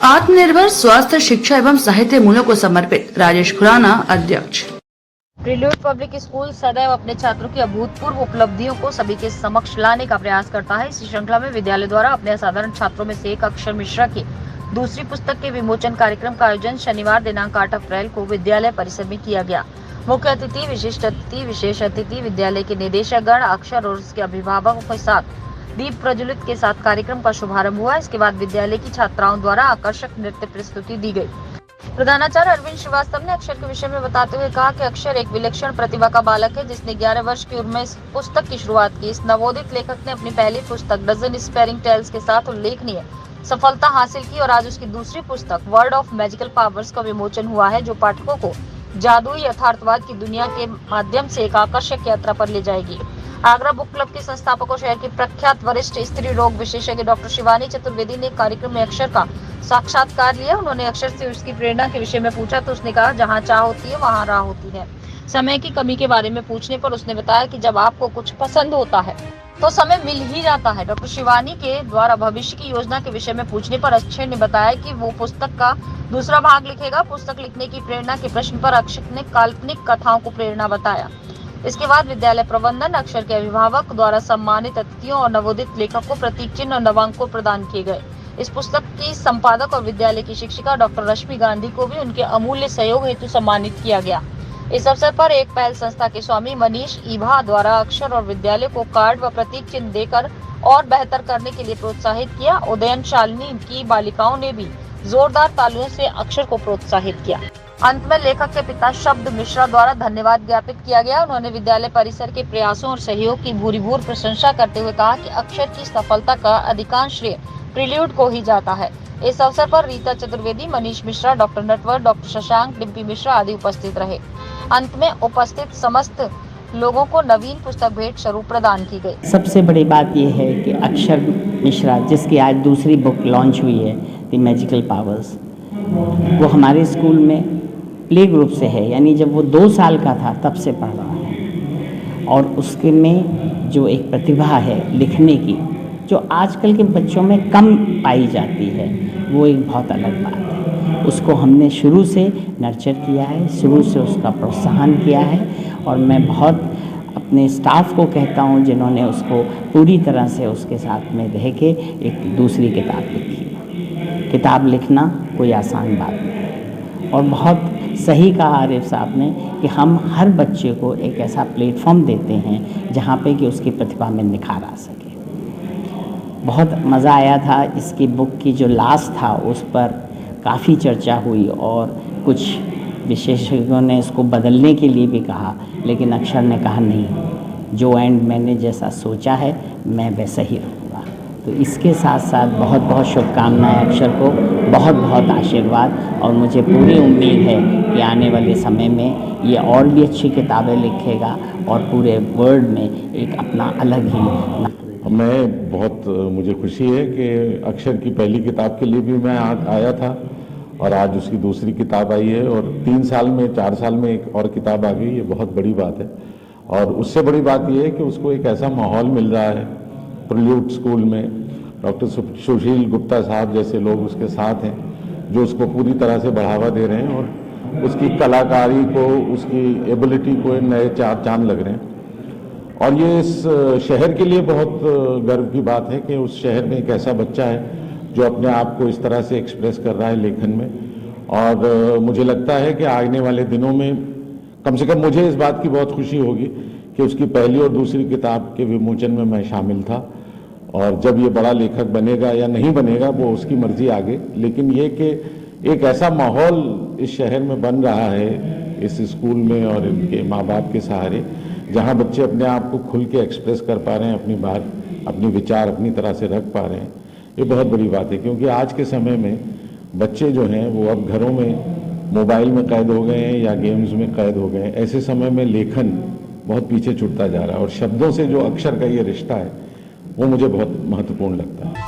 आत्मनिर्भर स्वास्थ्य शिक्षा एवं साहित्य मूल्यों को समर्पित राजेश खुराना अध्यक्ष। प्रील्यूड पब्लिक स्कूल सदैव अपने छात्रों की अभूतपूर्व उपलब्धियों को सभी के समक्ष लाने का प्रयास करता है। इसी श्रृंखला में विद्यालय द्वारा अपने असाधारण छात्रों में से एक अक्षर मिश्रा की दूसरी पुस्तक के विमोचन कार्यक्रम का आयोजन शनिवार दिनांक 8 अप्रैल को विद्यालय परिसर में किया गया। मुख्य अतिथि, विशिष्ट अतिथि, विशेष अतिथि, विद्यालय के निदेशक गण, अक्षर और उसके अभिभावकों के साथ दीप प्रज्वलित के साथ कार्यक्रम का शुभारंभ हुआ। इसके बाद विद्यालय की छात्राओं द्वारा आकर्षक नृत्य प्रस्तुति दी गई। प्रधानाचार्य अरविंद श्रीवास्तव ने अक्षर के विषय में बताते हुए कहा कि अक्षर एक विलक्षण प्रतिभा का बालक है जिसने 11 वर्ष की उम्र में इस पुस्तक की शुरुआत की। इस नवोदित लेखक ने अपनी पहली पुस्तक डजन स्पेयरिंग टेल्स के साथ उल्लेखनीय सफलता हासिल की और आज उसकी दूसरी पुस्तक वर्ड ऑफ मैजिकल पावर्स का विमोचन हुआ है, जो पाठकों को जादुई यथार्थवाद की दुनिया के माध्यम से एक आकर्षक यात्रा पर ले जाएगी। आगरा बुक क्लब के संस्थापक और शहर की प्रख्यात वरिष्ठ स्त्री रोग विशेषज्ञ डॉक्टर शिवानी चतुर्वेदी ने कार्यक्रम में अक्षर का साक्षात्कार लिया। उन्होंने अक्षर से उसकी प्रेरणा के विषय में पूछा तो उसने कहा, जहाँ चाह होती है वहाँ राह होती है। समय की कमी के बारे में पूछने पर उसने बताया कि जब आपको कुछ पसंद होता है तो समय मिल ही जाता है। डॉक्टर शिवानी के द्वारा भविष्य की योजना के विषय में पूछने पर अक्षर ने बताया कि वो पुस्तक का दूसरा भाग लिखेगा। पुस्तक लिखने की प्रेरणा के प्रश्न पर अक्षर ने काल्पनिक कथाओं को प्रेरणा बताया। इसके बाद विद्यालय प्रबंधन, अक्षर के अभिभावक द्वारा सम्मानित अतिथियों और नवोदित लेखक को प्रतीक चिन्ह और नवांक प्रदान किए गए। इस पुस्तक की संपादक और विद्यालय की शिक्षिका डॉक्टर रश्मि गांधी को भी उनके अमूल्य सहयोग हेतु सम्मानित किया गया। इस अवसर पर एक पहल संस्था के स्वामी मनीष ईभा द्वारा अक्षर और विद्यालय को कार्ड व प्रतीक चिन्ह देकर और बेहतर करने के लिए प्रोत्साहित किया। उदयन शालिनी की बालिकाओं ने भी जोरदार तालियों से अक्षर को प्रोत्साहित किया। अंत में लेखक के पिता शब्द मिश्रा द्वारा धन्यवाद ज्ञापित किया गया। उन्होंने विद्यालय परिसर के प्रयासों और सहयोग की भूरिभूर प्रशंसा करते हुए कहा कि अक्षर की सफलता का अधिकांश श्रेय प्रील्यूड को ही जाता है। इस अवसर पर रीता चतुर्वेदी, मनीष मिश्रा, डॉक्टर नटवर, डॉक्टर शशांक, डिम्पी मिश्रा आदि उपस्थित रहे। अंत में उपस्थित समस्त लोगों को नवीन पुस्तक भेंट स्वरूप प्रदान की गई। सबसे बड़ी बात यह है कि अक्षर मिश्रा, जिसकी आज दूसरी बुक लॉन्च हुई है द मैजिकल पावर्स, वो हमारे स्कूल में प्ले ग्रुप से है, यानी जब वो 2 साल का था तब से पढ़ रहा है। और उसके में जो एक प्रतिभा है लिखने की, जो आजकल के बच्चों में कम पाई जाती है, वो एक बहुत अलग बात है। उसको हमने शुरू से नर्चर किया है, शुरू से उसका प्रोत्साहन किया है। और मैं बहुत अपने स्टाफ को कहता हूँ जिन्होंने उसको पूरी तरह से उसके साथ में रह के एक दूसरी किताब लिखी है। किताब लिखना कोई आसान बात नहीं है। और बहुत सही कहा आरिफ साहब ने कि हम हर बच्चे को एक ऐसा प्लेटफॉर्म देते हैं जहाँ पे कि उसकी प्रतिभा में निखार आ सके। बहुत मज़ा आया था। इसकी बुक की जो लास्ट था उस पर काफ़ी चर्चा हुई और कुछ विशेषज्ञों ने इसको बदलने के लिए भी कहा, लेकिन अक्षर ने कहा नहीं, जो एंड मैंने जैसा सोचा है मैं वैसा ही रहूँगा। तो इसके साथ साथ बहुत बहुत शुभकामनाएं अक्षर को, बहुत बहुत आशीर्वाद। और मुझे पूरी उम्मीद है कि आने वाले समय में ये और भी अच्छी किताबें लिखेगा और पूरे वर्ल्ड में एक अपना अलग ही मुझे खुशी है कि अक्षर की पहली किताब के लिए भी मैं आया था और आज उसकी दूसरी किताब आई है और 3 साल में 4 साल में एक और किताब आ गई। ये बहुत बड़ी बात है। और उससे बड़ी बात ये है कि उसको एक ऐसा माहौल मिल रहा है प्रील्यूड स्कूल में। डॉक्टर सुशील गुप्ता साहब जैसे लोग उसके साथ हैं जो उसको पूरी तरह से बढ़ावा दे रहे हैं और उसकी कलाकारी को, उसकी एबिलिटी को नए चांद लग रहे हैं। और ये इस शहर के लिए बहुत गर्व की बात है कि उस शहर में एक ऐसा बच्चा है जो अपने आप को इस तरह से एक्सप्रेस कर रहा है लेखन में। और मुझे लगता है कि आने वाले दिनों में कम से कम मुझे इस बात की बहुत खुशी होगी कि उसकी पहली और दूसरी किताब के विमोचन में मैं शामिल था। और जब ये बड़ा लेखक बनेगा या नहीं बनेगा वो उसकी मर्जी आगे, लेकिन ये कि एक ऐसा माहौल इस शहर में बन रहा है इस स्कूल में और इनके माँ बाप के सहारे, जहाँ बच्चे अपने आप को खुल के एक्सप्रेस कर पा रहे हैं, अपनी बात, अपनी विचार अपनी तरह से रख पा रहे हैं। ये बहुत बड़ी बात है क्योंकि आज के समय में बच्चे जो हैं वो अब घरों में मोबाइल में कैद हो गए हैं या गेम्स में कैद हो गए हैं। ऐसे समय में लेखन बहुत पीछे छूटता जा रहा है और शब्दों से जो अक्षर का ये रिश्ता है वो मुझे बहुत महत्वपूर्ण लगता है।